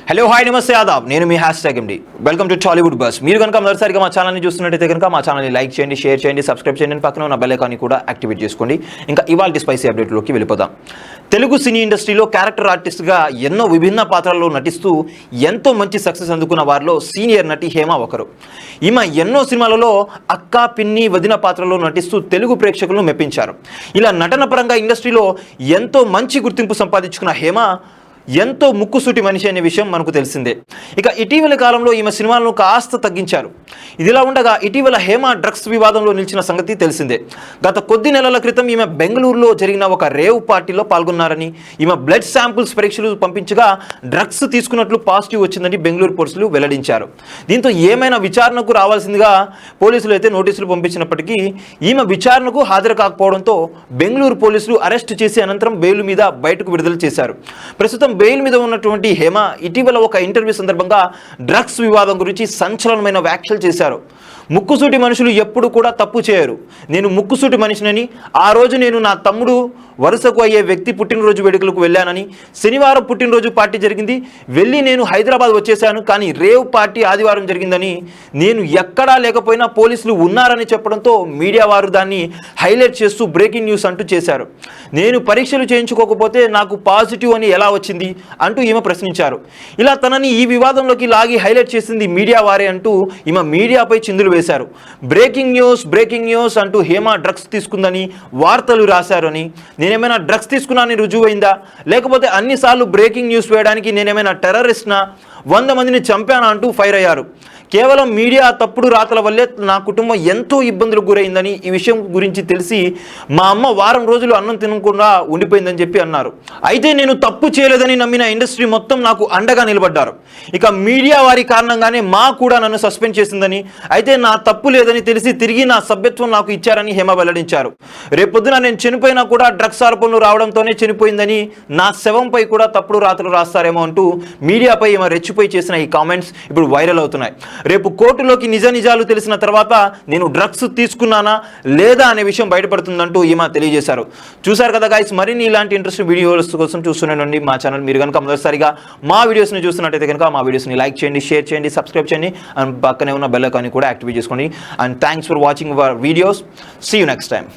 Hello hi నమస్తే ఆదాబ్ నేను మీ #MD welcome to Tollywood bus. మీరు కనుక మొదటిసారిగా మా ఛానల్ని చూస్తున్నట్టయితే కనుక మా ఛానల్ని లైక్ చేయండి, షేర్ చేయండి, సబ్స్క్రైబ్ చేయండి, పక్కన ఉన్న బెల్ ఐకాన్ని కూడా యాక్టివేట్ చేసుకోండి. ఇంకా ఇవాల్టి స్పైసీ అప్డేట్లోకి వెళ్ళిపోదాం. తెలుగు సినీ ఇండస్ట్రీలో క్యారెక్టర్ ఆర్టిస్ట్గా ఎన్నో విభిన్న పాత్రల్లో నటిస్తూ ఎంతో మంచి సక్సెస్ అందుకున్న వారిలో సీనియర్ నటి హేమ ఒకరు. ఈమె ఎన్నో సినిమాలలో అక్క, పిన్ని, వదిన పాత్రలో నటిస్తూ తెలుగు ప్రేక్షకులను మెప్పించారు. ఇలా నటన పరంగా ఇండస్ట్రీలో ఎంతో మంచి గుర్తింపు సంపాదించుకున్న హేమ ఎంతో ముక్కుసూటి మనిషి అనే విషయం మనకు తెలిసిందే. ఇక ఇటీవల కాలంలో ఈమె సినిమాలను కాస్త తగ్గించారు. ఇదిలా ఉండగా ఇటీవల హేమ డ్రగ్స్ వివాదంలో నిలిచిన సంగతి తెలిసిందే. గత కొద్ది నెలల క్రితం ఈమె బెంగళూరులో జరిగిన ఒక రేవ్ పార్టీలో పాల్గొన్నారని, ఈమె బ్లడ్ శాంపుల్స్ పరీక్షలు పంపించగా డ్రగ్స్ తీసుకున్నట్లు పాజిటివ్ వచ్చిందని బెంగళూరు పోలీసులు వెల్లడించారు. దీంతో ఏమైనా విచారణకు రావాల్సిందిగా పోలీసులు అయితే నోటీసులు పంపించినప్పటికీ ఈమె విచారణకు హాజరు కాకపోవడంతో బెంగళూరు పోలీసులు అరెస్ట్ చేసి అనంతరం బెయిల్ మీద బయటకు విడుదల చేశారు. ప్రస్తుతం బెయిల్ మీద ఉన్నటువంటి హేమ ఇటీవల ఒక ఇంటర్వ్యూ సందర్భంగా డ్రగ్స్ వివాదం గురించి సంచలనమైన వ్యాఖ్యలు చేశారు. ముక్కుసూటి మనుషులు ఎప్పుడు కూడా తప్పు చేయరు. నేను ముక్కుసూటి మనిషినని, ఆ రోజు నేను నా తమ్ముడు వరుసకు అయ్యే వ్యక్తి పుట్టినరోజు వేడుకలకు వెళ్ళానని, శనివారం పుట్టినరోజు పార్టీ జరిగింది, వెళ్ళి నేను హైదరాబాద్ వచ్చేసాను, కానీ రేవ్ పార్టీ ఆదివారం జరిగిందని, నేను ఎక్కడా లేకపోయినా పోలీసులు ఉన్నారని చెప్పడంతో మీడియా వారు దాన్ని హైలైట్ చేస్తూ బ్రేకింగ్ న్యూస్ అంటూ చేశారు. నేను పరీక్షలు చేయించుకోకపోతే నాకు పాజిటివ్ అని ఎలా వచ్చింది అంటూ ఈమె ప్రశ్నించారు. ఇలా తనని ఈ వివాదంలోకి లాగి హైలైట్ చేసింది మీడియా వారే అంటూ ఈమె మీడియాపై చిందులు వేశారు. బ్రేకింగ్ న్యూస్ అంటూ హేమ డ్రగ్స్ తీసుకుందని వార్తలు రాశారని, నేనేమైనా డ్రగ్స్ తీసుకున్నానని రుజువైందా, లేకపోతే అన్నిసార్లు బ్రేకింగ్ న్యూస్ వేయడానికి నేనేమైనా టెర్రరిస్ట్నా, 100 మందిని చంపానా అంటూ ఫైర్ అయ్యారు. కేవలం మీడియా తప్పుడు రాతల వల్లే నా కుటుంబం ఎంతో ఇబ్బందులకు గురైందని, ఈ విషయం గురించి తెలిసి మా అమ్మ వారం రోజులు అన్నం తినకుండా ఉండిపోయిందని చెప్పి అన్నారు. అయితే నేను తప్పు చేయలేదని నమ్మిన ఇండస్ట్రీ మొత్తం నాకు అండగా నిలబడ్డారు. ఇక మీడియా వారి కారణంగానే మా కూడా నన్ను సస్పెండ్ చేసిందని, అయితే నా తప్పు లేదని తెలిసి తిరిగి నా సభ్యత్వం నాకు ఇచ్చారని హేమ వెల్లడించారు. రేపొద్దున నేను చనిపోయినా కూడా డ్రగ్స్ ఆరోపణలు రావడంతోనే చనిపోయిందని, నా శవంపై కూడా తప్పుడు రాతలు రాస్తారేమో అంటూ మీడియాపై ఈమె రెచ్చిపోయి చేసిన ఈ కామెంట్స్ ఇప్పుడు వైరల్ అవుతున్నాయి. రేపు కోర్టులోకి నిజాలు తెలిసిన తర్వాత నేను డ్రగ్స్ తీసుకున్నానా లేదా అనే విషయం బయటపడుతుందంటూ ఈమె తెలియజేశారు. చూశారు కదా గైస్, మరిన్ని ఇలాంటి ఇంట్రెస్టింగ్ వీడియోస్ కోసం చూస్తున్నానండి మా ఛానల్. మీరు కనుక మొదటిసారిగా మా వీడియోస్ని చూస్తున్నట్టయితే కనుక మా వీడియోస్ని లైక్ చేయండి, షేర్ చేయండి, సబ్స్క్రైబ్ చేయండి, అండ్ పక్కనే ఉన్న బెల్ ఐకాన్ని కూడా యాక్టివేట్ చేసుకోండి. And thanks for watching our videos. See you next time.